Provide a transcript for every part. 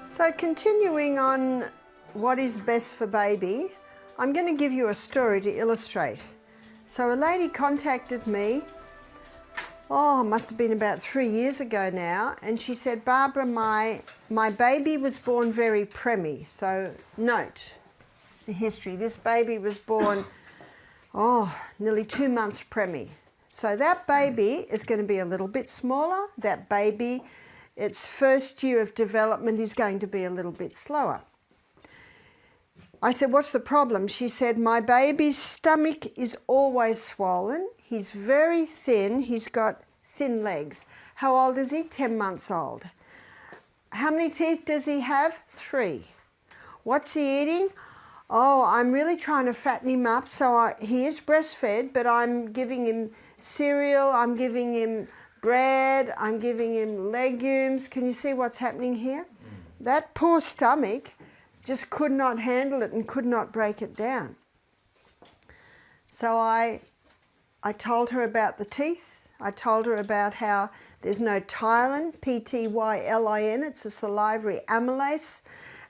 So continuing on what is best for baby, I'm going to give you a story to illustrate. So a lady contacted me, must have been about 3 years ago now, and she said, Barbara, my baby was born very preemie. So note the history. This baby was born, nearly 2 months preemie. So that baby is going to be a little bit smaller. That baby, its first year of development is going to be a little bit slower. I said, what's the problem? She said, my baby's stomach is always swollen. He's very thin. He's got thin legs. How old is he? 10 months old. How many teeth does he have? 3. What's he eating? I'm really trying to fatten him up. So he is breastfed, but I'm giving him cereal. I'm giving him bread. I'm giving him legumes. Can you see what's happening here? That poor stomach just could not handle it and could not break it down. So I told her about the teeth. I told her about how there's no ptyalin, P-T-Y-L-I-N, it's a salivary amylase.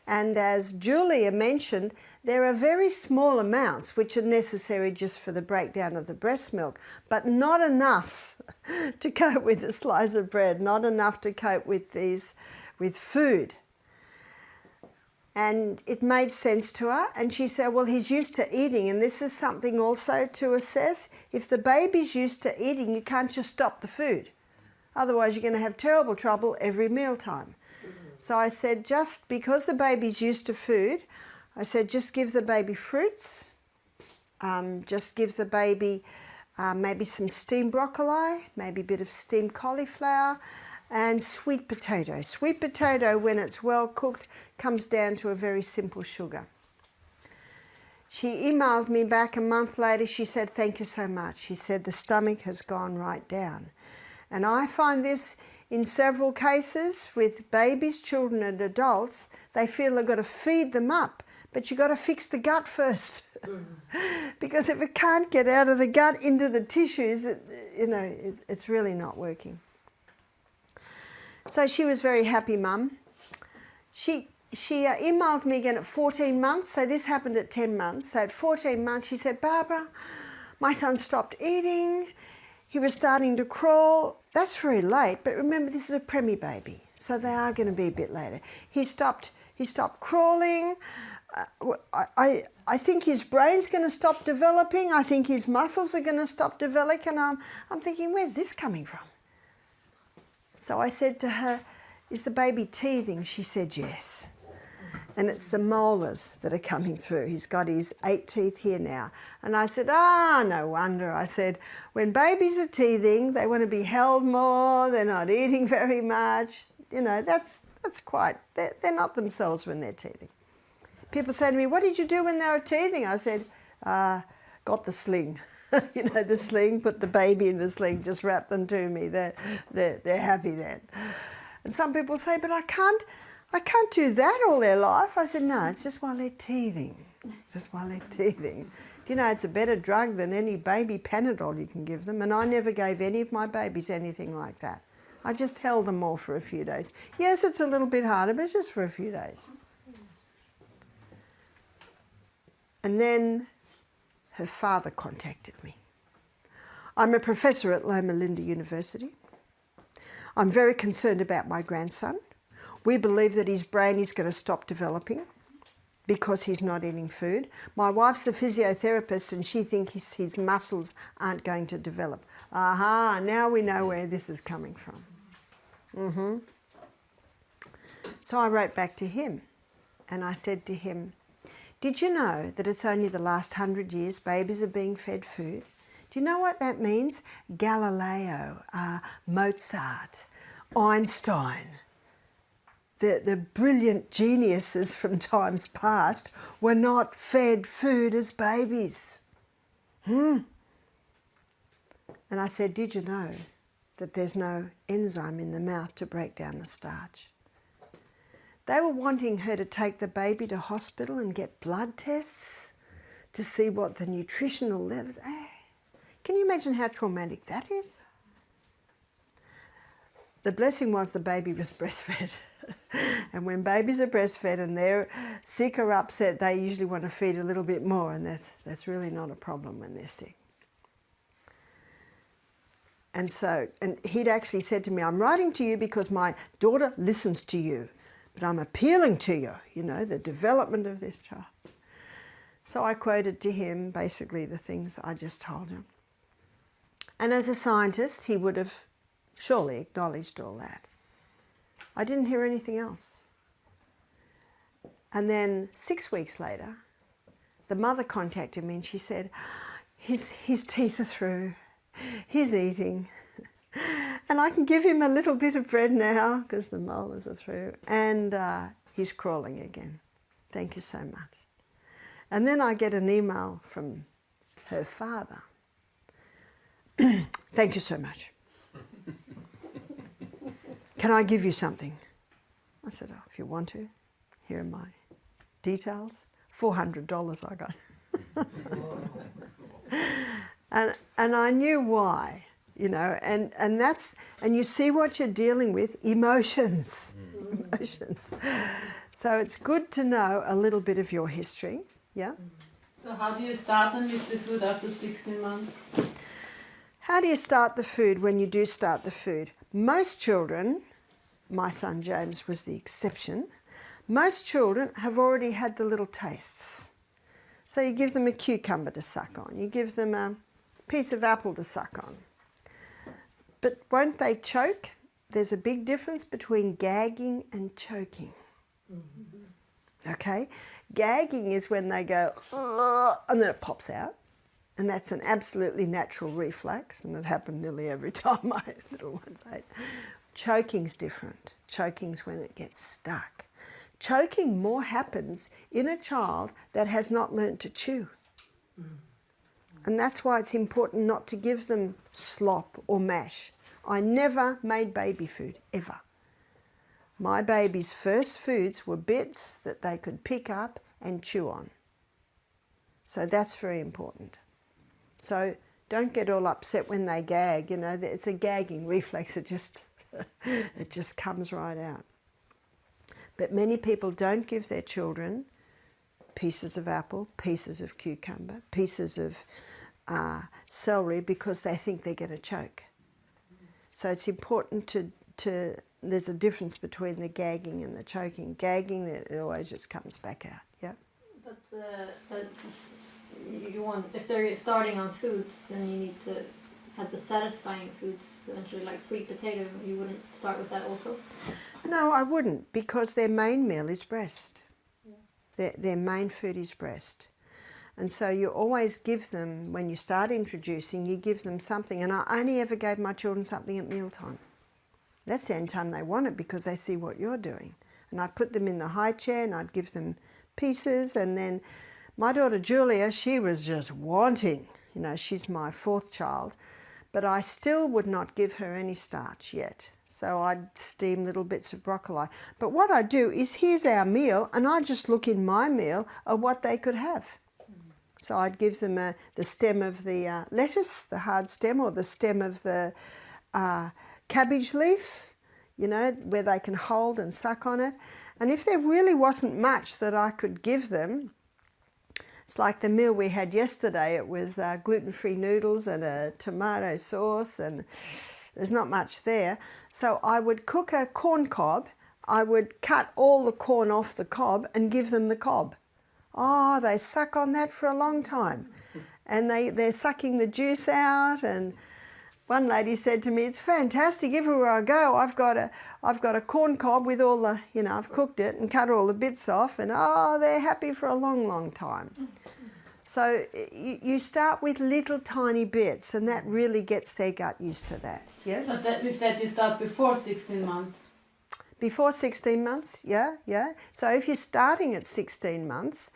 And as Julia mentioned, there are very small amounts which are necessary just for the breakdown of the breast milk, but not enough to cope with a slice of bread, not enough to cope with food. And it made sense to her, and she said, well, he's used to eating, and this is something also to assess. If the baby's used to eating, you can't just stop the food. Otherwise, you're going to have terrible trouble every mealtime. So I said, just because the baby's used to food, I said, just give the baby fruits, just give the baby maybe some steamed broccoli, maybe a bit of steamed cauliflower, and sweet potato. Sweet potato, when it's well cooked, comes down to a very simple sugar. She emailed me back a month later. She said, thank you so much. She said, the stomach has gone right down. And I find this in several cases with babies, children and adults. They feel they've got to feed them up, but you've got to fix the gut first. Because if it can't get out of the gut into the tissues, it's really not working. So she was very happy, Mum. She emailed me again at 14 months, so this happened at 10 months. So at 14 months, she said, Barbara, my son stopped eating. He was starting to crawl. That's very late, but remember, this is a preemie baby, so they are going to be a bit later. He stopped crawling. I think his brain's going to stop developing. I think his muscles are going to stop developing. And I'm thinking, where's this coming from? So I said to her, is the baby teething? She said, yes. And it's the molars that are coming through. He's got his 8 teeth here now. And I said, no wonder. I said, when babies are teething, they want to be held more, they're not eating very much. That's quite, they're not themselves when they're teething. People say to me, what did you do when they were teething? I said, got the sling. The sling, put the baby in the sling, just wrap them to me. They're happy then. And some people say, but I can't do that all their life. I said, no, it's just while they're teething. Just while they're teething. It's a better drug than any baby Panadol you can give them. And I never gave any of my babies anything like that. I just held them all for a few days. Yes, it's a little bit harder, but it's just for a few days. And then her father contacted me. I'm a professor at Loma Linda University. I'm very concerned about my grandson. We believe that his brain is going to stop developing because he's not eating food. My wife's a physiotherapist and she thinks his muscles aren't going to develop. Aha, now we know where this is coming from. So I wrote back to him and I said to him, did you know that it's only the last 100 years babies are being fed food? Do you know what that means? Galileo, Mozart, Einstein, the brilliant geniuses from times past were not fed food as babies. And I said, did you know that there's no enzyme in the mouth to break down the starch? They were wanting her to take the baby to hospital and get blood tests to see what the nutritional levels are. Can you imagine how traumatic that is? The blessing was the baby was breastfed. And when babies are breastfed and they're sick or upset, they usually want to feed a little bit more, and that's really not a problem when they're sick. And so, and he'd actually said to me, I'm writing to you because my daughter listens to you, but I'm appealing to you, you know, the development of this child. So I quoted to him basically the things I just told him. And as a scientist, he would have surely acknowledged all that. I didn't hear anything else. And then 6 weeks later, the mother contacted me and she said, his teeth are through, he's eating, and I can give him a little bit of bread now because the molars are through, and he's crawling again. Thank you so much. And then I get an email from her father. Thank you so much. Can I give you something? I said, oh, if you want to, here are my details. $400 I got. and I knew why, you know, and you see what you're dealing with, emotions. Emotions. So it's good to know a little bit of your history, yeah? So how do you start them with the food after 16 months? How do you start the food when you do start the food? Most children, my son James was the exception, most children have already had the little tastes. So you give them a cucumber to suck on, you give them a piece of apple to suck on. But won't they choke? There's a big difference between gagging and choking. Okay? Gagging is when they go, ugh, and then it pops out. And that's an absolutely natural reflex, and it happened nearly every time my little ones ate. Choking's different. Choking's when it gets stuck. Choking more happens in a child that has not learnt to chew. And that's why it's important not to give them slop or mash. I never made baby food, ever. My baby's first foods were bits that they could pick up and chew on. So that's very important. So don't get all upset when they gag, you know, it's a gagging reflex, it just comes right out. But many people don't give their children pieces of apple, pieces of cucumber, pieces of celery because they think they're going to choke. So it's important to there's a difference between the gagging and the choking. Gagging, it always just comes back out, yeah? But you want, if they're starting on foods, then you need to have the satisfying foods, eventually, like sweet potato. You wouldn't start with that also? No, I wouldn't, because their main meal is breast. Yeah. Their main food is breast. And so you always give them, when you start introducing, you give them something. And I only ever gave my children something at mealtime. That's the only time they want it, because they see what you're doing. And I'd put them in the high chair and I'd give them pieces, and then my daughter Julia, she was just wanting, you know, she's my fourth child, but I still would not give her any starch yet. So I'd steam little bits of broccoli. But what I do is, here's our meal, and I just look in my meal at what they could have. So I'd give them the stem of the lettuce, the hard stem, or the stem of the cabbage leaf, you know, where they can hold and suck on it. And if there really wasn't much that I could give them, it's like the meal we had yesterday. It was gluten-free noodles and a tomato sauce, and there's not much there. So I would cook a corn cob. I would cut all the corn off the cob and give them the cob. Oh, they suck on that for a long time. And they're sucking the juice out. And one lady said to me, it's fantastic, everywhere I go, I've got a corn cob with all the, you know, I've cooked it and cut all the bits off, and oh, they're happy for a long, long time. So you start with little tiny bits, and that really gets their gut used to that. Yes? But with that you start before 16 months? Before 16 months, yeah. So if you're starting at 16 months,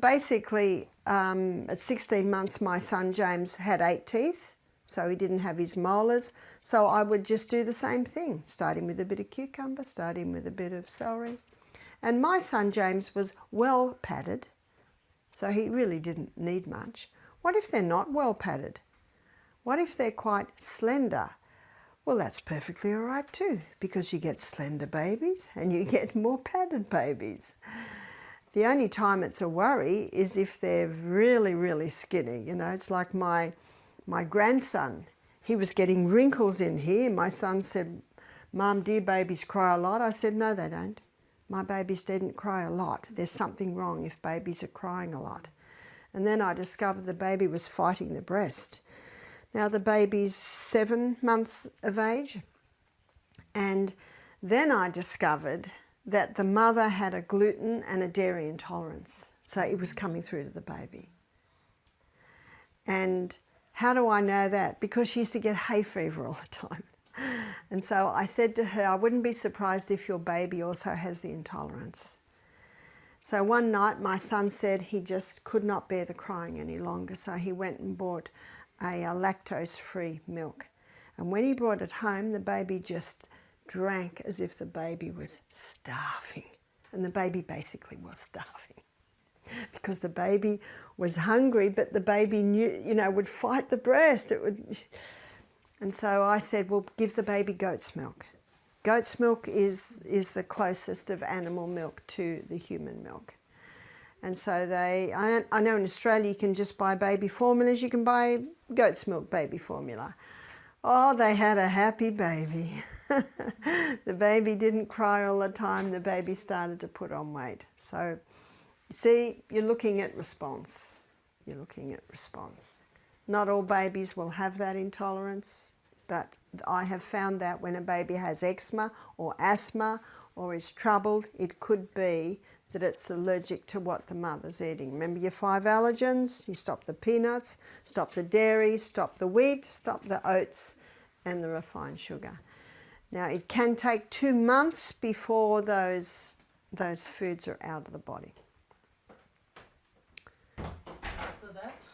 basically at 16 months my son James had 8 teeth, so he didn't have his molars. So I would just do the same thing, starting with a bit of cucumber, starting with a bit of celery. And my son James was well padded, so he really didn't need much. What if they're not well padded? What if they're quite slender? Well, that's perfectly all right too, because you get slender babies and you get more padded babies. The only time it's a worry is if they're really, really skinny. You know, it's like my grandson. He was getting wrinkles in here. My son said, "Mum, do your babies cry a lot?" I said, "No, they don't. My babies didn't cry a lot. There's something wrong if babies are crying a lot." And then I discovered the baby was fighting the breast. Now the baby's 7 months of age. And then I discovered that the mother had a gluten and a dairy intolerance. So it was coming through to the baby. And how do I know that? Because she used to get hay fever all the time. And so I said to her, I wouldn't be surprised if your baby also has the intolerance. So one night my son said he just could not bear the crying any longer. So he went and bought a lactose-free milk. And when he brought it home, the baby just drank as if the baby was starving. And the baby basically was starving. Because the baby was hungry, but the baby knew, you know, would fight the breast. It would. And so I said, well, give the baby goat's milk. Goat's milk is the closest of animal milk to the human milk. And so I know in Australia you can just buy baby formulas, you can buy goat's milk baby formula. Oh, they had a happy baby. The baby didn't cry all the time, the baby started to put on weight. So, see, you're looking at response. You're looking at response. Not all babies will have that intolerance, but I have found that when a baby has eczema or asthma or is troubled, it could be that it's allergic to what the mother's eating. Remember your 5 allergens? You stop the peanuts, stop the dairy, stop the wheat, stop the oats and the refined sugar. Now it can take 2 months before those foods are out of the body. After that?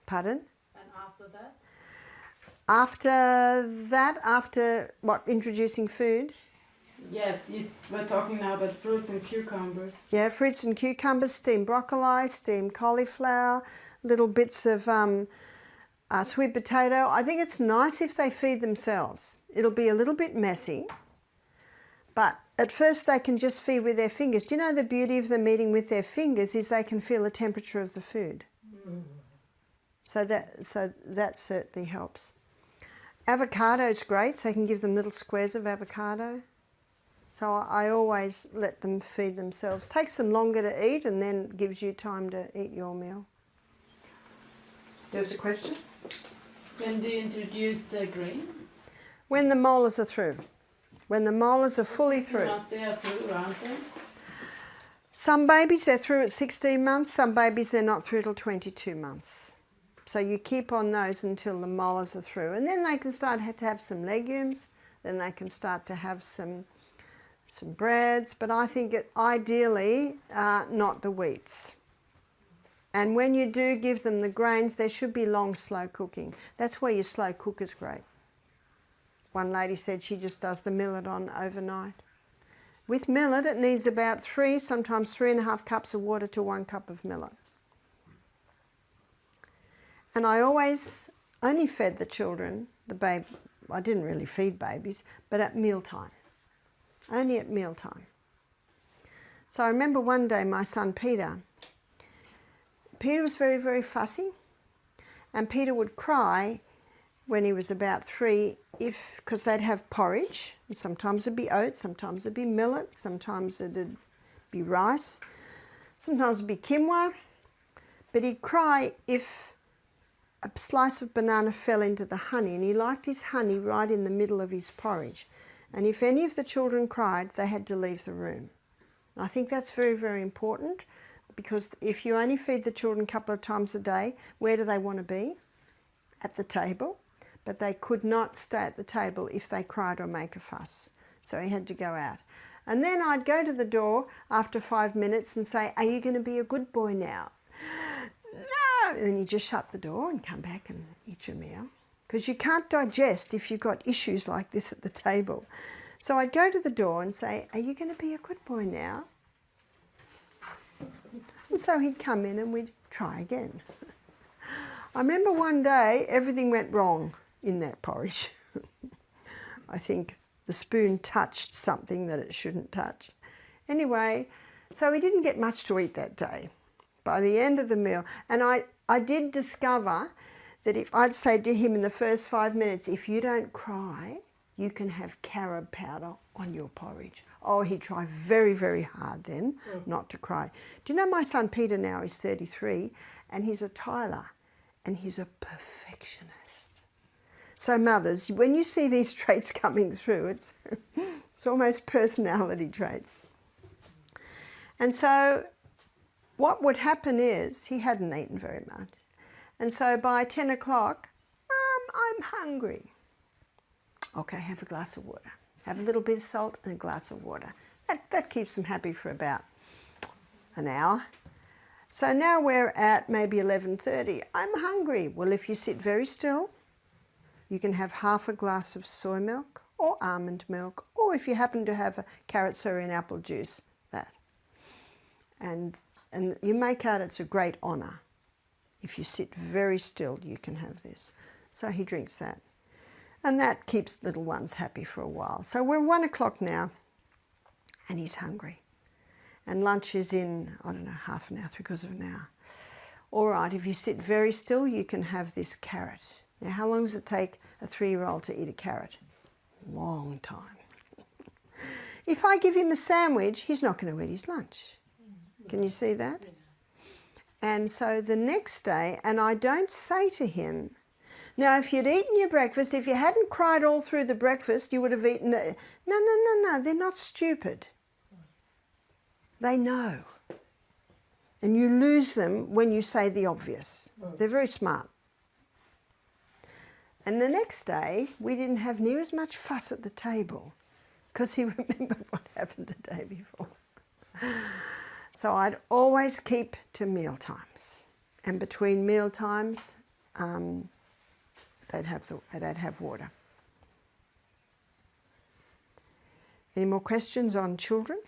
Pardon? And after that? After what, introducing food? Yeah, you were talking now about fruits and cucumbers. Yeah, fruits and cucumbers, steamed broccoli, steamed cauliflower, little bits of sweet potato. I think it's nice if they feed themselves. It'll be a little bit messy, but at first they can just feed with their fingers. Do you know the beauty of them eating with their fingers is they can feel the temperature of the food. So that certainly helps. Avocado's great, so you can give them little squares of avocado. So I always let them feed themselves. Takes them longer to eat and then gives you time to eat your meal. There's a question? When do you introduce the grains? When the molars are through. When the molars are fully through. Once they are through, aren't they? Some babies they're through at 16 months, some babies they're not through till 22 months. So you keep on those until the molars are through. And then they can start to have some legumes, then they can start to have some breads, but I think ideally not the wheats. And when you do give them the grains, there should be long, slow cooking. That's where your slow cooker's great. One lady said she just does the millet on overnight. With millet, it needs about 3, sometimes 3.5 cups of water to 1 cup of millet. And I always only fed the children, the baby, I didn't really feed babies, but at mealtime. Only at mealtime. So I remember one day my son Peter was very, very fussy, and Peter would cry when he was about 3 because they'd have porridge. And sometimes it'd be oats, sometimes it'd be millet, sometimes it'd be rice, sometimes it'd be quinoa, but he'd cry if a slice of banana fell into the honey, and he liked his honey right in the middle of his porridge. And if any of the children cried, they had to leave the room. And I think that's very, very important, because if you only feed the children a couple of times a day, where do they want to be? At the table. But they could not stay at the table if they cried or make a fuss. So he had to go out. And then I'd go to the door after 5 minutes and say, "Are you going to be a good boy now?" "No!" And then you just shut the door and come back and eat your meal. Because you can't digest if you've got issues like this at the table. So I'd go to the door and say, "Are you going to be a good boy now?" And so he'd come in and we'd try again. I remember one day everything went wrong in that porridge. I think the spoon touched something that it shouldn't touch. Anyway, so he didn't get much to eat that day. By the end of the meal, and I did discover that if I'd say to him in the first 5 minutes, if you don't cry, you can have carob powder on your porridge. Oh, he tried very, very hard then not to cry. Do you know my son Peter now is 33 and he's a tiler and he's a perfectionist. So mothers, when you see these traits coming through, it's almost personality traits. And so what would happen is he hadn't eaten very much. And so by 10 o'clock, Mum, I'm hungry. Okay, have a glass of water. Have a little bit of salt and a glass of water. That keeps him happy for about an hour. So now we're at maybe 11:30. I'm hungry. Well, if you sit very still, you can have half a glass of soy milk or almond milk, or if you happen to have a carrot, celery and apple juice, that. And you make out it's a great honour. If you sit very still, you can have this. So he drinks that. And that keeps little ones happy for a while. So we're 1 o'clock now, and he's hungry. And lunch is in, I don't know, half an hour, 3/4 of an hour. All right, if you sit very still, you can have this carrot. Now, how long does it take a 3-year-old to eat a carrot? Long time. If I give him a sandwich, he's not going to eat his lunch. Can you see that? And so the next day, and I don't say to him, now if you'd eaten your breakfast, if you hadn't cried all through the breakfast, you would have eaten it. No, they're not stupid. They know. And you lose them when you say the obvious. They're very smart. And the next day, we didn't have near as much fuss at the table because he remembered what happened the day before. So I'd always keep to meal times. And between meal times, they'd have water. Any more questions on children?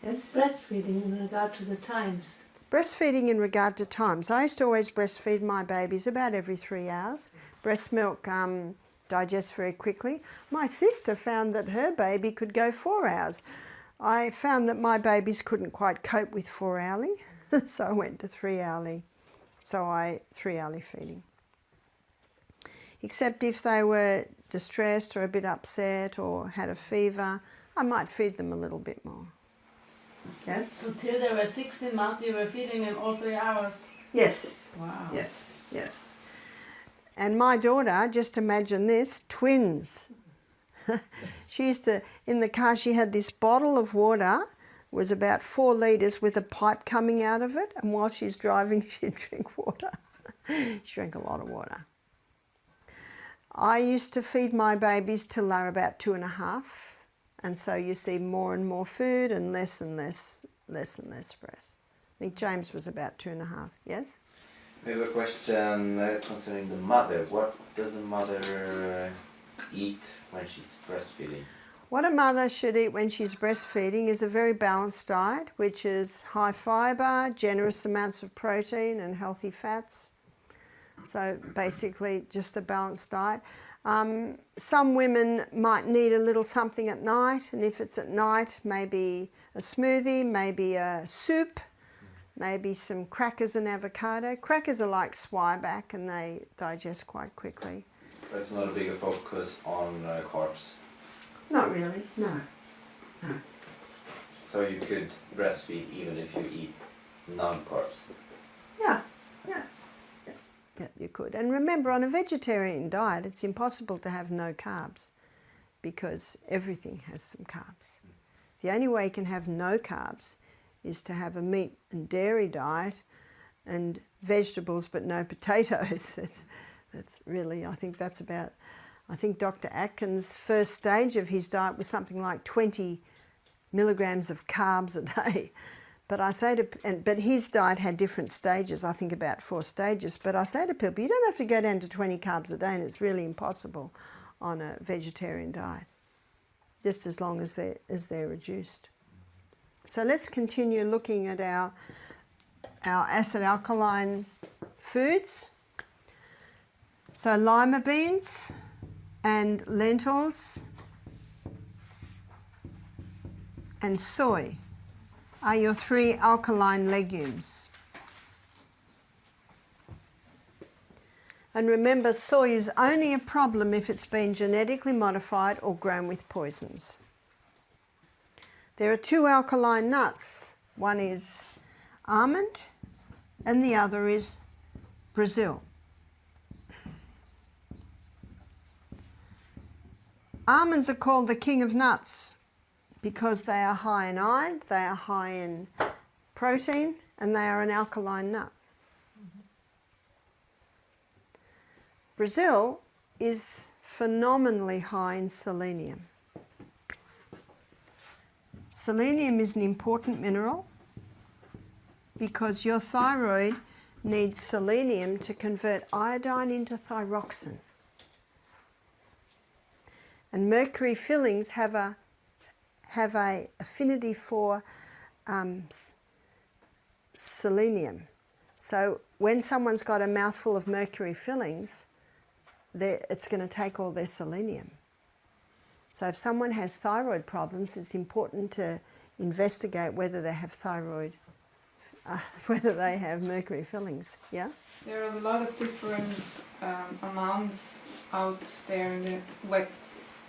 Yes? Breastfeeding in regard to the times. Breastfeeding in regard to times. I used to always breastfeed my babies about every 3 hours. Breast milk digests very quickly. My sister found that her baby could go 4 hours. I found that my babies couldn't quite cope with 4 hourly, so I went to 3 hourly. So 3 hourly feeding. Except if they were distressed or a bit upset or had a fever, I might feed them a little bit more. Yes? So till they were 16 months, you were feeding them all 3 hours? Yes. Wow. Yes. And my daughter, just imagine this, twins. She used to, in the car, she had this bottle of water, was about 4 litres with a pipe coming out of it, and while she's driving, she'd drink water. She drank a lot of water. I used to feed my babies till they were about 2.5, and so you see more and more food and less breast. I think James was about 2.5, yes? We have a question concerning the mother. What does a mother eat when she's breastfeeding? What a mother should eat when she's breastfeeding is a very balanced diet, which is high fibre, generous amounts of protein and healthy fats. So basically just a balanced diet. Some women might need a little something at night, and if it's at night, maybe a smoothie, maybe a soup, maybe some crackers and avocado. Crackers are like Zwieback and they digest quite quickly. But it's not a bigger focus on carbs. Not really, no. So you could breastfeed even if you eat non-carbs. Yeah, you could. And remember, on a vegetarian diet, it's impossible to have no carbs because everything has some carbs. The only way you can have no carbs is to have a meat and dairy diet and vegetables but no potatoes. That's really, I think Dr. Atkins' first stage of his diet was something like 20 milligrams of carbs a day. But his diet had different stages, I think about 4 stages. But I say to people, you don't have to go down to 20 carbs a day, and it's really impossible on a vegetarian diet, just as long as they're reduced. So let's continue looking at our acid alkaline foods. So lima beans and lentils and soy are your 3 alkaline legumes. And remember, soy is only a problem if it's been genetically modified or grown with poisons. There are 2 alkaline nuts. One is almond and the other is Brazil. Almonds are called the king of nuts because they are high in iron, they are high in protein, and they are an alkaline nut. Brazil is phenomenally high in selenium. Selenium is an important mineral because your thyroid needs selenium to convert iodine into thyroxine. And mercury fillings have a affinity for selenium. So when someone's got a mouthful of mercury fillings, it's going to take all their selenium. So if someone has thyroid problems, it's important to investigate whether they have thyroid, whether they have mercury fillings. Yeah? There are a lot of different amounts out there in the web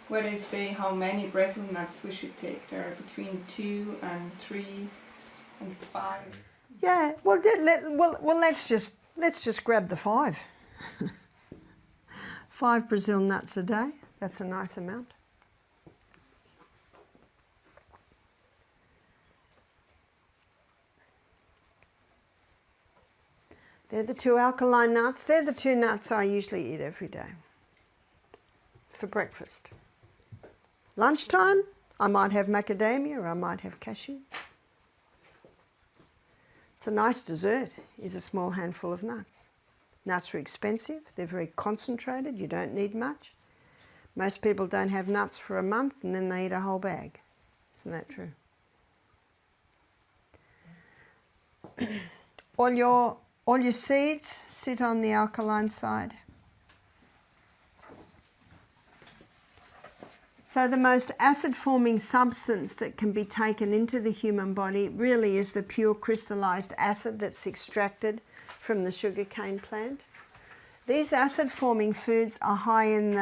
where they say how many Brazil nuts we should take. There are between 2 and 3 and 5. Yeah. Well, let's just grab the 5. 5 Brazil nuts a day. That's a nice amount. They're the 2 alkaline nuts. They're the 2 nuts I usually eat every day for breakfast. Lunchtime, I might have macadamia or I might have cashew. It's a nice dessert, is a small handful of nuts. Nuts are expensive, they're very concentrated, you don't need much. Most people don't have nuts for a month and then they eat a whole bag. Isn't that true? All your seeds sit on the alkaline side. So the most acid-forming substance that can be taken into the human body really is the pure crystallized acid that's extracted from the sugarcane plant. These acid-forming foods are high in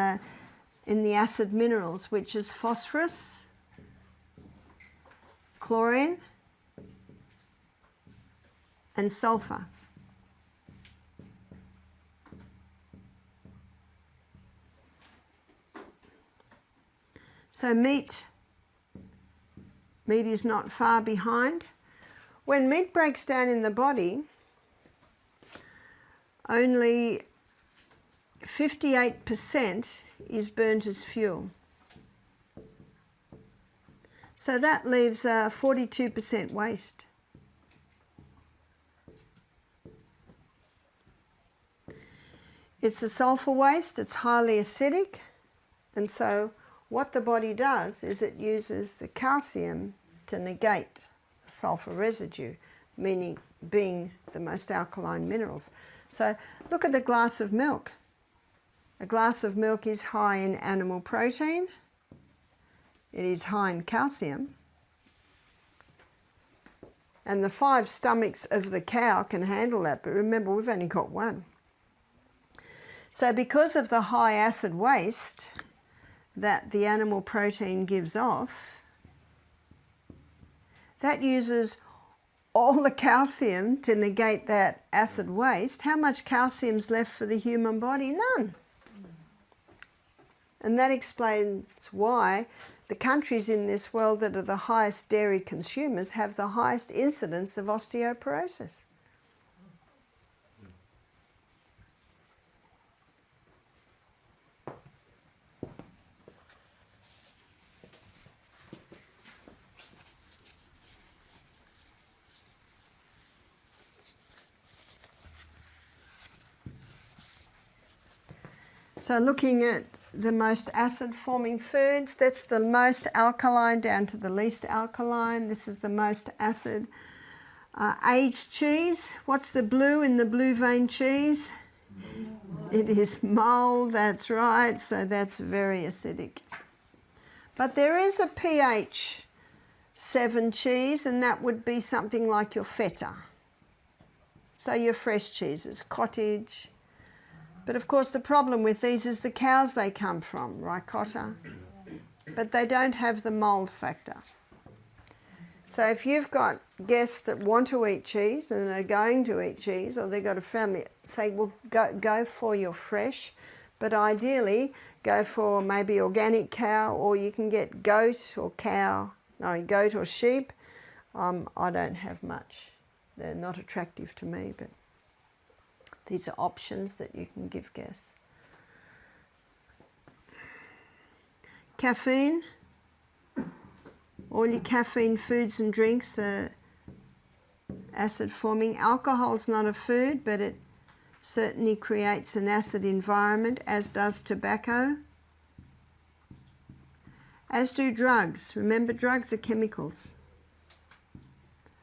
the acid minerals, which is phosphorus, chlorine, and sulfur. So meat is not far behind. When meat breaks down in the body, only 58% is burnt as fuel. So that leaves 42% waste. It's a sulfur waste, it's highly acidic, and so what the body does is it uses the calcium to negate the sulfur residue, meaning being the most alkaline minerals. So look at a glass of milk. A glass of milk is high in animal protein. It is high in calcium. And the 5 stomachs of the cow can handle that, but remember, we've only got 1. So because of the high acid waste that the animal protein gives off, that uses all the calcium to negate that acid waste. How much calcium's left for the human body? None. And that explains why the countries in this world that are the highest dairy consumers have the highest incidence of osteoporosis. So looking at the most acid-forming foods, that's the most alkaline down to the least alkaline. This is the most acid. Aged cheese, what's the blue in the blue vein cheese? It is mold, that's right, so that's very acidic. But there is a pH 7 cheese, and that would be something like your feta. So your fresh cheeses, cottage. But of course the problem with these is the cows they come from, ricotta. But they don't have the mold factor. So if you've got guests that want to eat cheese and are going to eat cheese, or they've got a family, say, well, go for your fresh, but ideally go for maybe organic cow, or you can get goat or goat or sheep. I don't have much. They're not attractive to me, but these are options that you can give guests. Caffeine. All your caffeine foods and drinks are acid forming. Alcohol's not a food, but it certainly creates an acid environment, as does tobacco. As do drugs. Remember, drugs are chemicals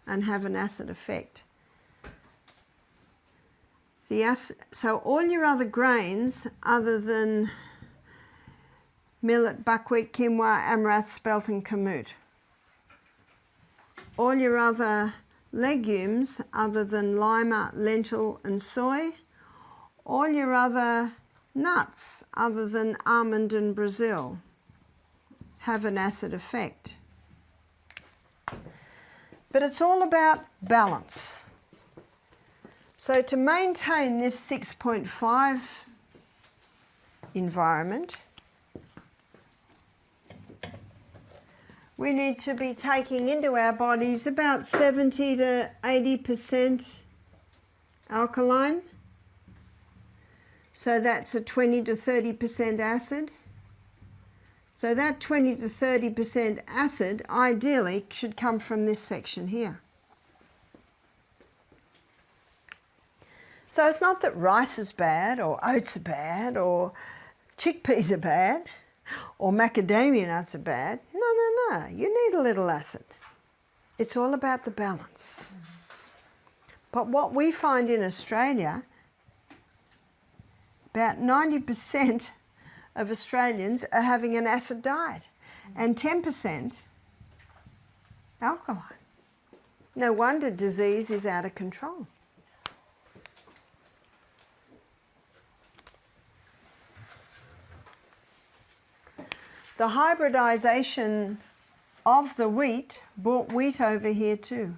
and have an acid effect. So all your other grains, other than millet, buckwheat, quinoa, amaranth, spelt and kamut. All your other legumes, other than lima, lentil and soy. All your other nuts, other than almond and Brazil, have an acid effect. But it's all about balance. So to maintain this 6.5 environment, we need to be taking into our bodies about 70 to 80% alkaline. So that's a 20 to 30% acid. So that 20 to 30% acid ideally should come from this section here. So it's not that rice is bad, or oats are bad, or chickpeas are bad, or macadamia nuts are bad. No. You need a little acid. It's all about the balance. But what we find in Australia, about 90% of Australians are having an acid diet, and 10% alkaline. No wonder disease is out of control. The hybridization of the wheat brought wheat over here too.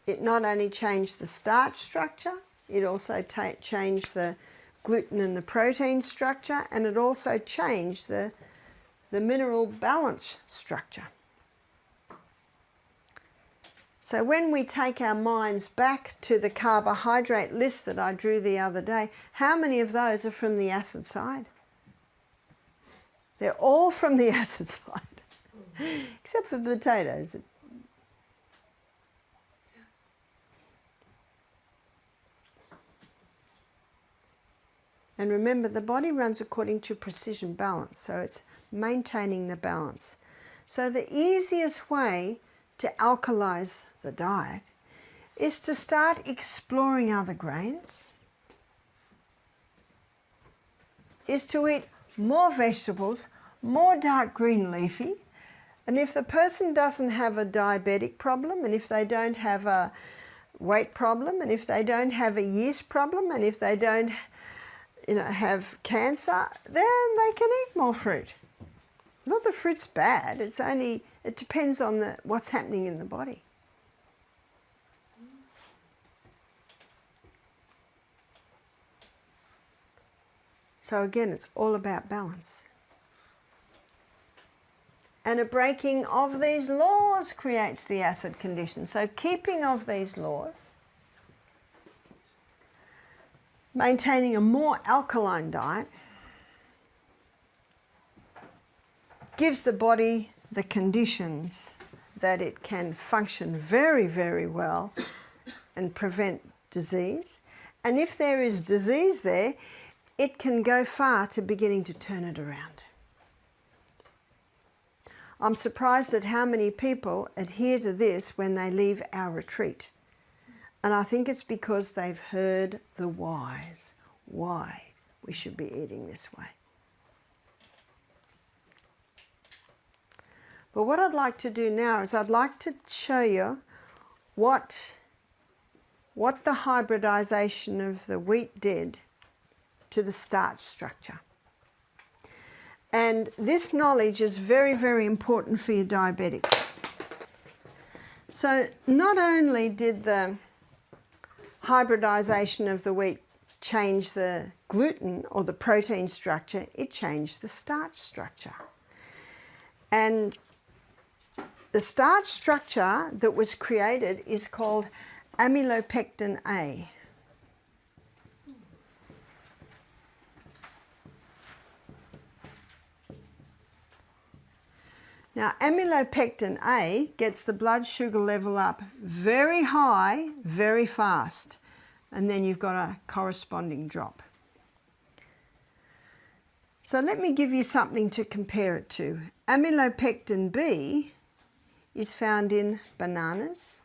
It not only changed the starch structure, it also changed the gluten and the protein structure, and it also changed the mineral balance structure. So when we take our minds back to the carbohydrate list that I drew the other day, how many of those are from the acid side? They're all from the acid side, except for potatoes. And remember, the body runs according to precision balance, so it's maintaining the balance. So the easiest way to alkalize the diet is to start exploring other grains, is to eat more vegetables, more dark green leafy, and if the person doesn't have a diabetic problem, and if they don't have a weight problem, and if they don't have a yeast problem, and if they don't have cancer, then they can eat more fruit. It's not that fruit's bad, it depends on what's happening in the body. So again, it's all about balance. And a breaking of these laws creates the acid condition. So keeping of these laws, maintaining a more alkaline diet, gives the body the conditions that it can function very, very well and prevent disease. And if there is disease there, it can go far to beginning to turn it around. I'm surprised at how many people adhere to this when they leave our retreat. And I think it's because they've heard the whys, why we should be eating this way. But what I'd like to do now is I'd like to show you what the hybridization of the wheat did to the starch structure. And this knowledge is very, very important for your diabetics. So not only did the hybridization of the wheat change the gluten or the protein structure, it changed the starch structure. And the starch structure that was created is called amylopectin A. Now, amylopectin A gets the blood sugar level up very high, very fast, and then you've got a corresponding drop. So let me give you something to compare it to. Amylopectin B is found in bananas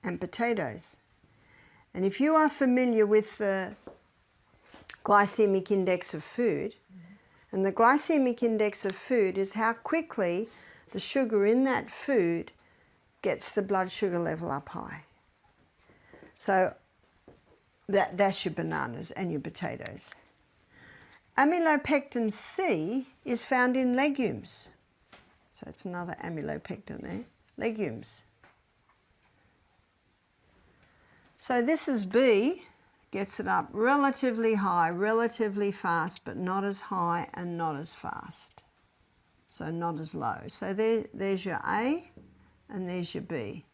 and potatoes. And if you are familiar with the glycemic index of food, and the glycemic index of food is how quickly the sugar in that food gets the blood sugar level up high. So that's your bananas and your potatoes. Amylopectin C is found in legumes. So it's another amylopectin there. Legumes. So this is B, gets it up relatively high, relatively fast, but not as high and not as fast. So not as low. So there's your A and there's your B.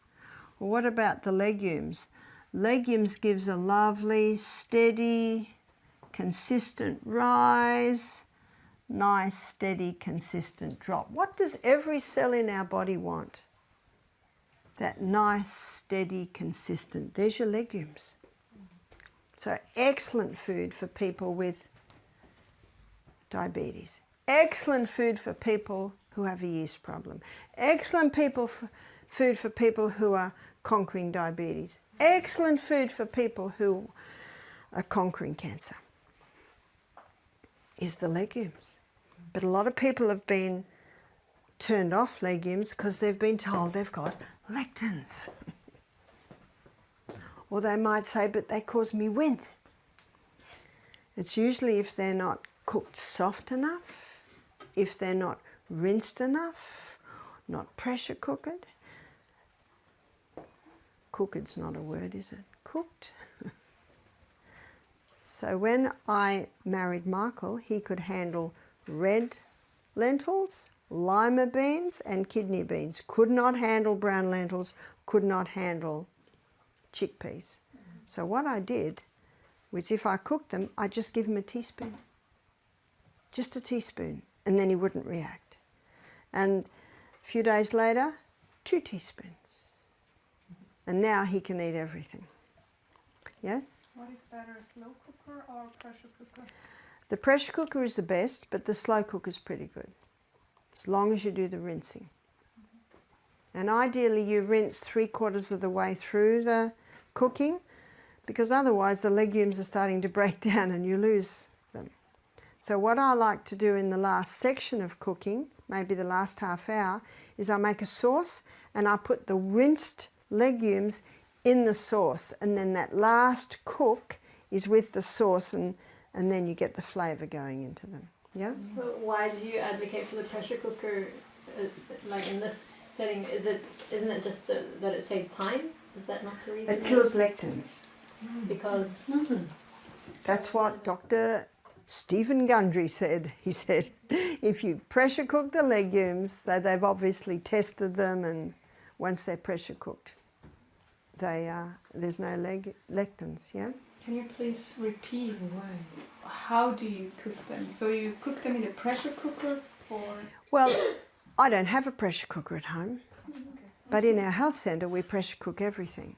Well, what about the legumes? Legumes gives a lovely, steady, consistent rise, nice, steady, consistent drop. What does every cell in our body want? That nice, steady, consistent. There's your legumes. So excellent food for people with diabetes. Excellent food for people who have a yeast problem. Excellent food for people who are conquering diabetes. Excellent food for people who are conquering cancer. Is the legumes. But a lot of people have been turned off legumes because they've been told they've got lectins. Or they might say, but they cause me wind. It's usually if they're not cooked soft enough, if they're not rinsed enough, not pressure cooked. Cooked's not a word, is it? Cooked. So when I married Michael, he could handle red lentils, lima beans and kidney beans. Could not handle brown lentils, could not handle chickpeas. So what I did was if I cooked them, I'd just give him a teaspoon. Just a teaspoon. And then he wouldn't react. And a few days later, 2 teaspoons. And now he can eat everything. Yes? What is better, slow cooker or pressure cooker? The pressure cooker is the best, but the slow cooker is pretty good. As long as you do the rinsing. And ideally you rinse 3/4 of the way through the cooking, because otherwise the legumes are starting to break down and you lose them. So what I like to do in the last section of cooking, maybe the last half hour, is I make a sauce and I put the rinsed legumes in the sauce, and then that last cook is with the sauce, and then you get the flavour going into them. Yeah? But why do you advocate for the pressure cooker, like in this setting? Isn't it just that it saves time? Is that not the reason? It kills lectins. Because That's what Dr. Stephen Gundry said. He said, if you pressure cook the legumes, so they've obviously tested them, and once they're pressure cooked, there's no lectins, yeah? Can you please repeat how do you cook them? So you cook them in a pressure cooker or? Well, I don't have a pressure cooker at home, but in our health centre we pressure cook everything.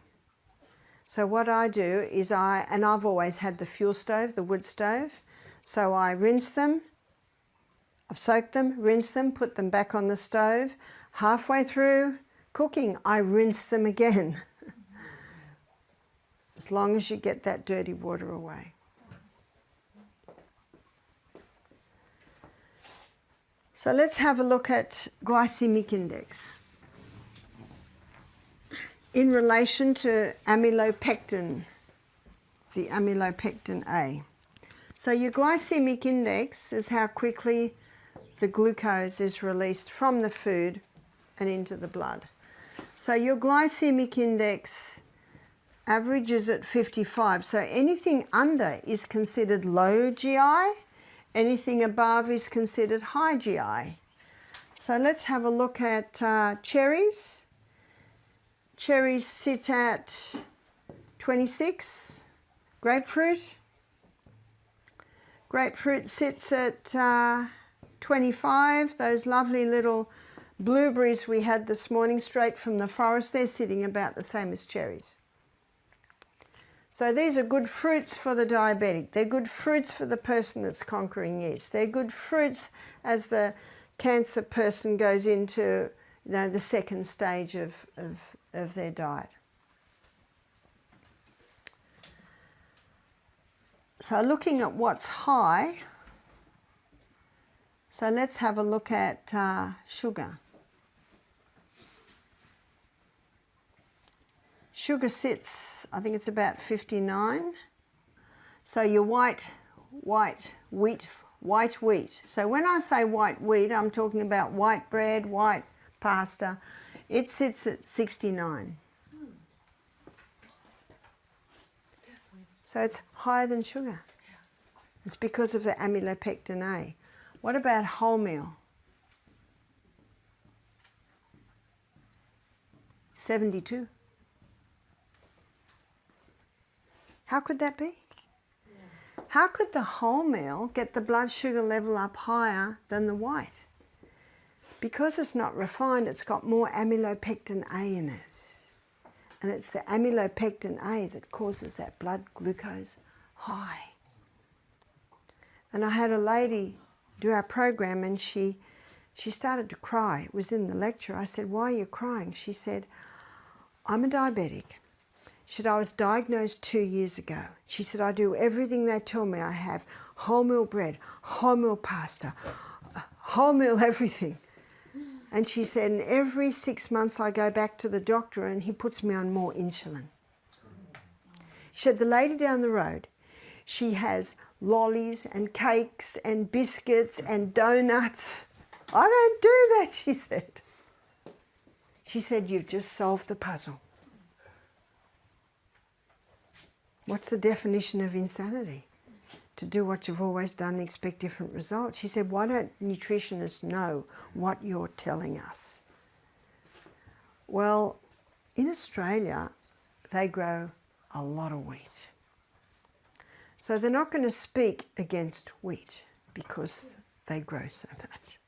So what I do is and I've always had the fuel stove, the wood stove, so I rinse them I've soaked them, rinsed them, put them back on the stove. Halfway through cooking, I rinse them again. As long as you get that dirty water away. So let's have a look at glycemic index in relation to amylopectin, the amylopectin A. So your glycemic index is how quickly the glucose is released from the food and into the blood. So your glycemic index averages at 55. So anything under is considered low GI, anything above is considered high GI. So let's have a look at cherries. Cherries sit at 26. Grapefruit. Grapefruit sits at 25. Those lovely little blueberries we had this morning straight from the forest, they're sitting about the same as cherries. So these are good fruits for the diabetic. They're good fruits for the person that's conquering yeast. They're good fruits as the cancer person goes into, you know, the second stage of their diet. So looking at what's high, so let's have a look at sugar. Sugar sits, I think it's about 59. So your white wheat. So when I say white wheat, I'm talking about white bread, white pasta. It sits at 69. So it's higher than sugar. It's because of the amylopectin A. What about wholemeal? 72. How could that be? How could the wholemeal get the blood sugar level up higher than the white? Because it's not refined, it's got more amylopectin A in it. And it's the amylopectin A that causes that blood glucose high. And I had a lady do our program and she started to cry. It was in the lecture. I said, "Why are you crying?" She said, "I'm a diabetic." She said, "I was diagnosed 2 years ago." She said, "I do everything they tell me. I have wholemeal bread, wholemeal pasta, wholemeal everything." And she said, "And every 6 months I go back to the doctor and he puts me on more insulin." She said, "The lady down the road, she has lollies and cakes and biscuits and donuts. I don't do that," she said. She said, "You've just solved the puzzle." What's the definition of insanity? To do what you've always done and expect different results. She said, "Why don't nutritionists know what you're telling us?" Well, in Australia, they grow a lot of wheat. So they're not going to speak against wheat because they grow so much.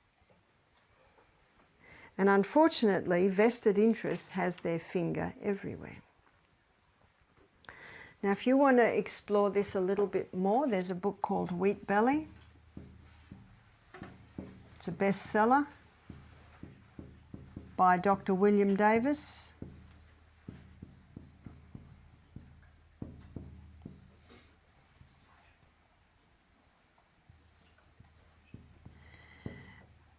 And unfortunately, vested interests has their finger everywhere. Now, if you want to explore this a little bit more, there's a book called Wheat Belly. It's a bestseller by Dr. William Davis.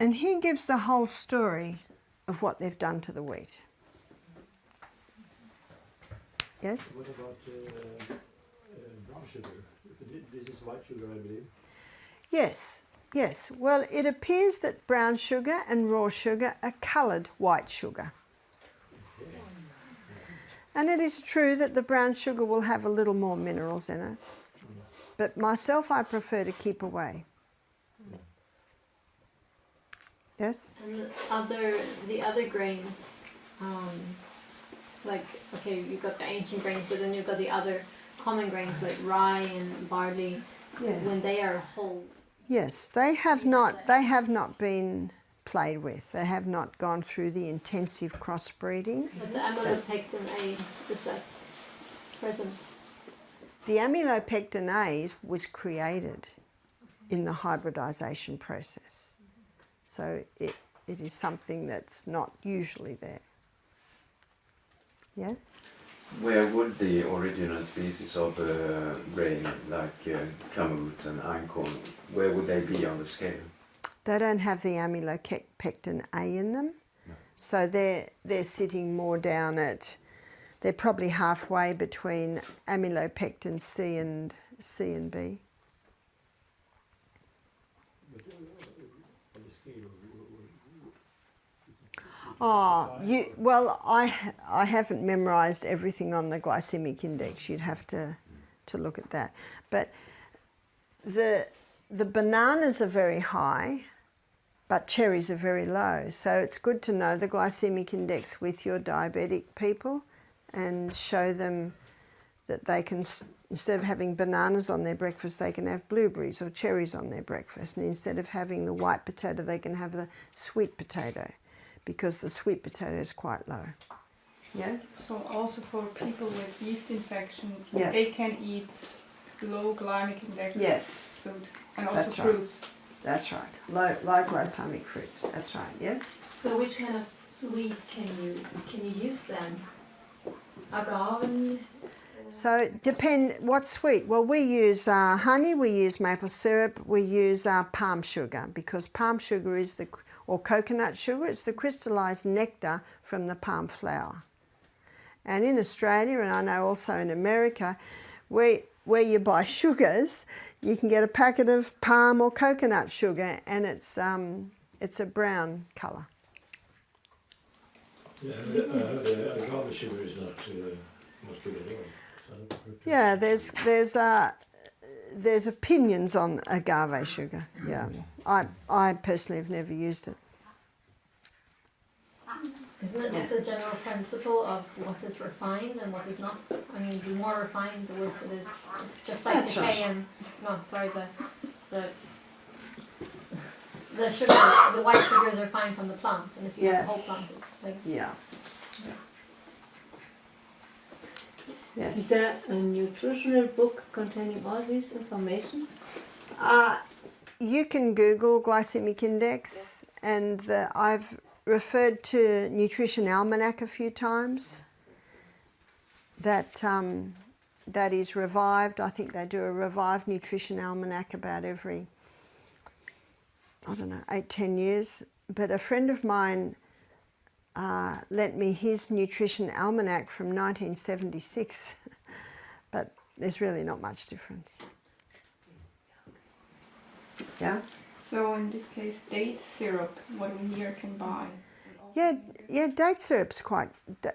And he gives the whole story of what they've done to the wheat. Yes? What about brown sugar? This is white sugar, I believe. Yes, yes. Well, it appears that brown sugar and raw sugar are coloured white sugar. And it is true that the brown sugar will have a little more minerals in it. But myself, I prefer to keep away. Yes? And the other grains, like, okay, you've got the ancient grains, but then you've got the other common grains like rye and barley. Yes. When they are whole. Yes, they have not been played with. They have not gone through the intensive crossbreeding. But the amylopectin A, is that present? The amylopectin A was created in the hybridization process. So it is something that's not usually there. Yeah? Where would the original species of grain, like kamut and einkorn, where would they be on the scale? They don't have the amylopectin A in them, so they're sitting more down at, they're probably halfway between amylopectin C and B. Oh, well, I haven't memorised everything on the glycemic index. You'd have to look at that. But the bananas are very high, but cherries are very low. So it's good to know the glycemic index with your diabetic people and show them that they can, instead of having bananas on their breakfast, they can have blueberries or cherries on their breakfast. And instead of having the white potato, they can have the sweet potato, because the sweet potato is quite low. Yeah? So also for people with yeast infection, Yeah. they can eat low glycemic index Yes. food and also That's right. fruits. That's right. Low glycemic fruits. That's right. Yes? So which kind of sweet can you use then? Agave? So depend what sweet. Well, we use honey, we use maple syrup, we use palm sugar, because palm sugar is or coconut sugar, it's the crystallized nectar from the palm flower. And in Australia, and I know also in America, where you buy sugars, you can get a packet of palm or coconut sugar, and it's a brown colour. Yeah, agave sugar is not good at all. So Yeah, there's opinions on agave sugar. Yeah, I personally have never used it. Isn't it just a general principle of what is refined and what is not? I mean, the more refined the worse it is. It's just like That's the right. cayenne. No, sorry, the sugar, the white sugars are fine from the plant, and if you have the whole Yes. plant, it's like Yeah. Is Yes. there a nutritional book containing all these information? You can Google glycemic index, and I've referred to Nutrition Almanac a few times. That is revived. I think they do a revived Nutrition Almanac about every, 8-10 years. But a friend of mine lent me his Nutrition Almanac from 1976, but there's really not much difference. Yeah? So in this case, date syrup, what we here can buy. Yeah, date syrup's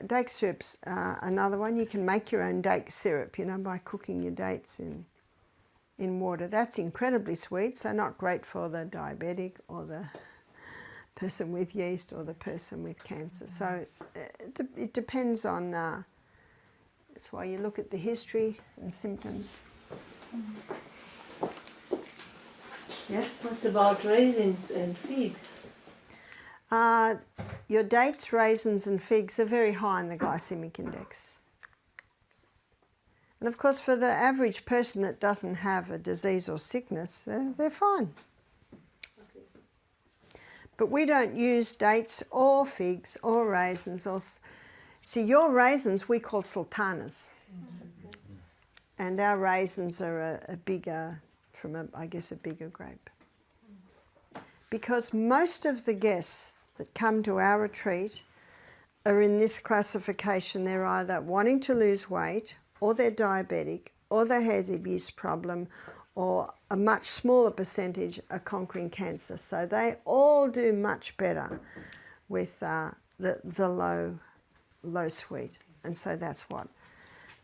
date syrup's another one. You can make your own date syrup, by cooking your dates in water. That's incredibly sweet, so not great for the diabetic or the person with yeast or the person with cancer. So it depends on, that's why you look at the history and symptoms. Yes? What about raisins and figs? Your dates, raisins and figs are very high in the glycemic index. And of course for the average person that doesn't have a disease or sickness, they're fine. Okay. But we don't use dates or figs or raisins. See, your raisins we call sultanas. And our raisins are a bigger, from a bigger grape. Because most of the guests that come to our retreat are in this classification. They're either wanting to lose weight, or they're diabetic, or they have the abuse problem, or a much smaller percentage are conquering cancer. So they all do much better with the low sweet. And so that's what.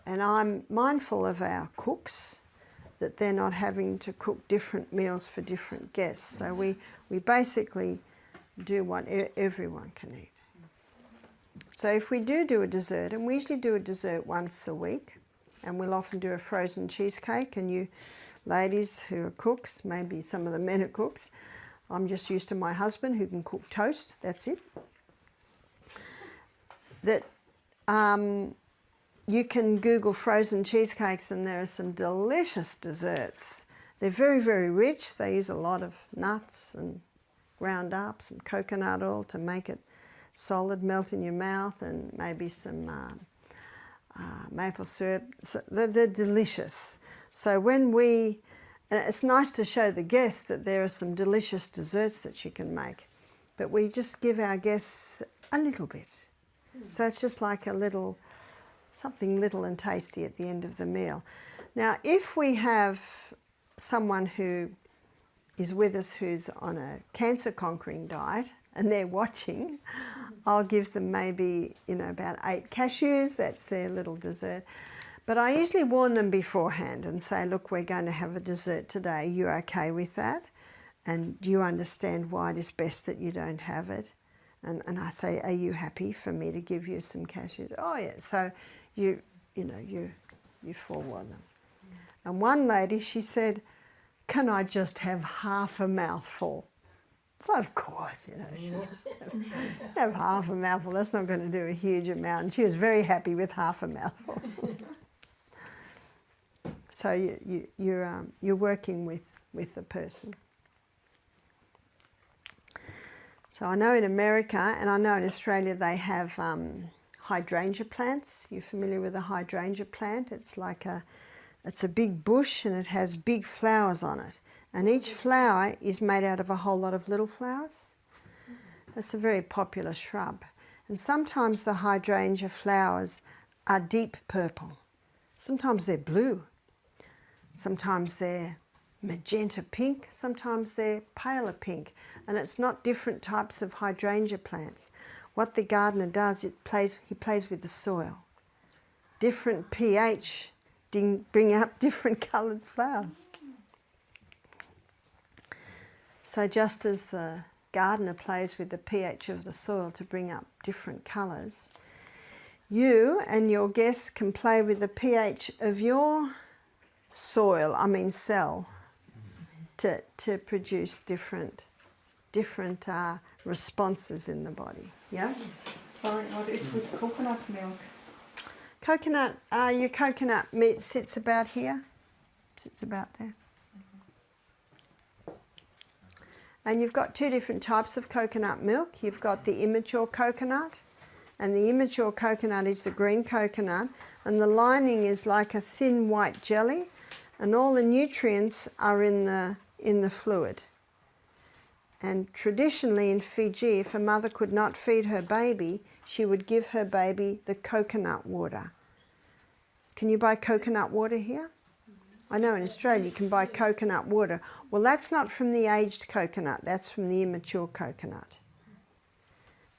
And I'm mindful of our cooks, that they're not having to cook different meals for different guests. So we basically do what everyone can eat. So if we do a dessert, and we usually do a dessert once a week, and we'll often do a frozen cheesecake, and you ladies who are cooks, maybe some of the men are cooks, I'm just used to my husband who can cook toast, that's it. That you can Google frozen cheesecakes, and there are some delicious desserts. They're very, very rich. They use a lot of nuts and ground up, some coconut oil to make it solid, melt in your mouth, and maybe some maple syrup. So they're delicious. So when and it's nice to show the guests that there are some delicious desserts that you can make, but we just give our guests a little bit. So it's just like something little and tasty at the end of the meal. Now, if we have someone who is with us who's on a cancer-conquering diet and they're watching, I'll give them maybe, about 8 cashews. That's their little dessert. But I usually warn them beforehand and say, look, we're going to have a dessert today. You okay with that? And do you understand why it is best that you don't have it? And I say, are you happy for me to give you some cashews? Oh, yeah. So you forewarn them. And one lady, she said, can I just have half a mouthful? So of course, she have half a mouthful. That's not going to do a huge amount. And she was very happy with half a mouthful. So you're working with the person. So I know in America and I know in Australia they have hydrangea plants. You're familiar with a hydrangea plant? It's a big bush and it has big flowers on it. And each flower is made out of a whole lot of little flowers. That's a very popular shrub. And sometimes the hydrangea flowers are deep purple. Sometimes they're blue. Sometimes they're magenta pink. Sometimes they're paler pink. And it's not different types of hydrangea plants. What the gardener does, he plays with the soil. Different pH bring up different coloured flowers. So just as the gardener plays with the pH of the soil to bring up different colours, you and your guests can play with the pH of your cell, to produce different responses in the body. Yeah? Sorry, what is with coconut milk? Your coconut meat sits about here, sits about there. And you've got 2 different types of coconut milk. You've got the immature coconut, and the immature coconut is the green coconut, and the lining is like a thin white jelly, and all the nutrients are in the fluid. And traditionally in Fiji, if a mother could not feed her baby, she would give her baby the coconut water. Can you buy coconut water here? I know in Australia you can buy coconut water. Well, that's not from the aged coconut, that's from the immature coconut.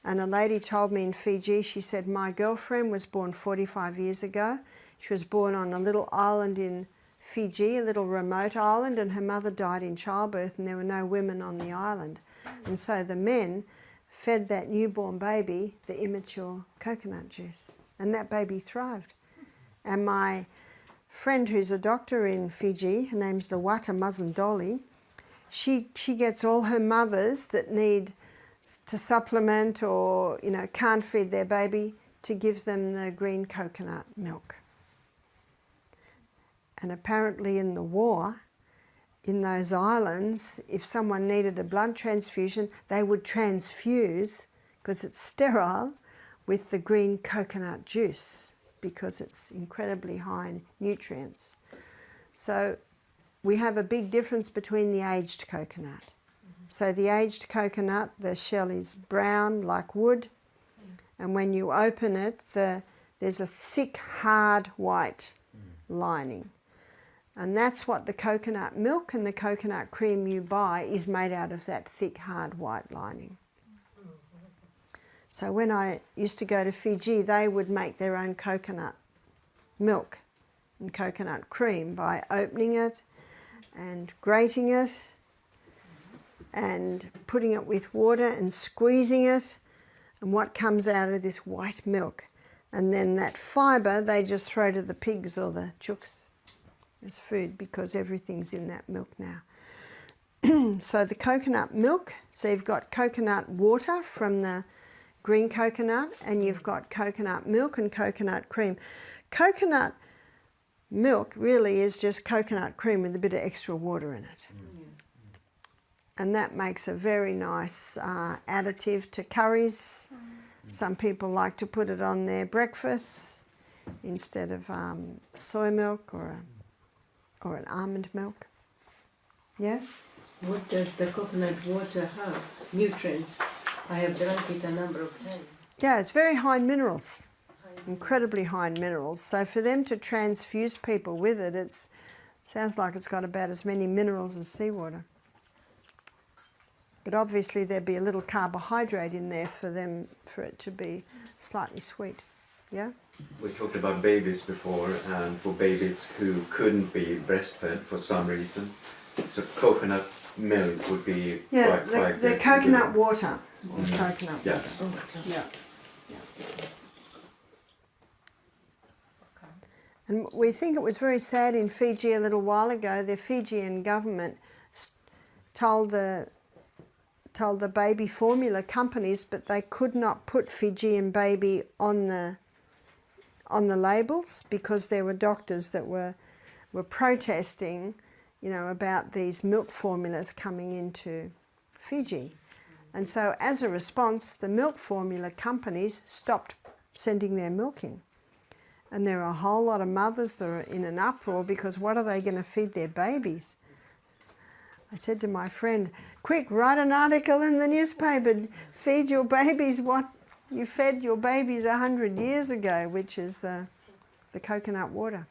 And a lady told me in Fiji, she said, my girlfriend was born 45 years ago. She was born on a little island in Fiji, a little remote island, and her mother died in childbirth and there were no women on the island. And so the men fed that newborn baby the immature coconut juice, and that baby thrived. And my friend who's a doctor in Fiji, her name's Lawata Mazandoli, she gets all her mothers that need to supplement or can't feed their baby to give them the green coconut milk. And apparently in the war, in those islands, if someone needed a blood transfusion, they would transfuse, because it's sterile, with the green coconut juice, because it's incredibly high in nutrients. So we have a big difference between the aged coconut. So the aged coconut, the shell is brown like wood, and when you open it, there's a thick, hard white lining. And that's what the coconut milk and the coconut cream you buy is made out of, that thick, hard white lining. So when I used to go to Fiji, they would make their own coconut milk and coconut cream by opening it and grating it and putting it with water and squeezing it, and what comes out of this white milk. And then that fibre they just throw to the pigs or the chooks as food, because everything's in that milk now. So the coconut milk, so you've got coconut water from the green coconut, and you've got coconut milk and coconut cream. Coconut milk really is just coconut cream with a bit of extra water in it. And that makes a very nice additive to curries. Some people like to put it on their breakfast instead of soy milk or an almond milk. Yes? What does the coconut water have? Nutrients. I have drunk it a number of times. Yeah, it's very high in minerals, incredibly high in minerals. So for them to transfuse people with it, it sounds like it's got about as many minerals as seawater. But obviously there'd be a little carbohydrate in there for it to be slightly sweet. Yeah? We talked about babies before, and for babies who couldn't be breastfed for some reason, so coconut milk would be quite the good. coconut water. Or coconut Yes. water. Yeah. And we think it was very sad in Fiji a little while ago. The Fijian government told the baby formula companies, but they could not put Fijian baby on the labels because there were doctors that were protesting, about these milk formulas coming into Fiji. And so as a response, the milk formula companies stopped sending their milk in. And there are a whole lot of mothers that are in an uproar because what are they going to feed their babies? I said to my friend, quick, write an article in the newspaper, feed your babies what you fed your babies 100 years ago, which is the coconut water.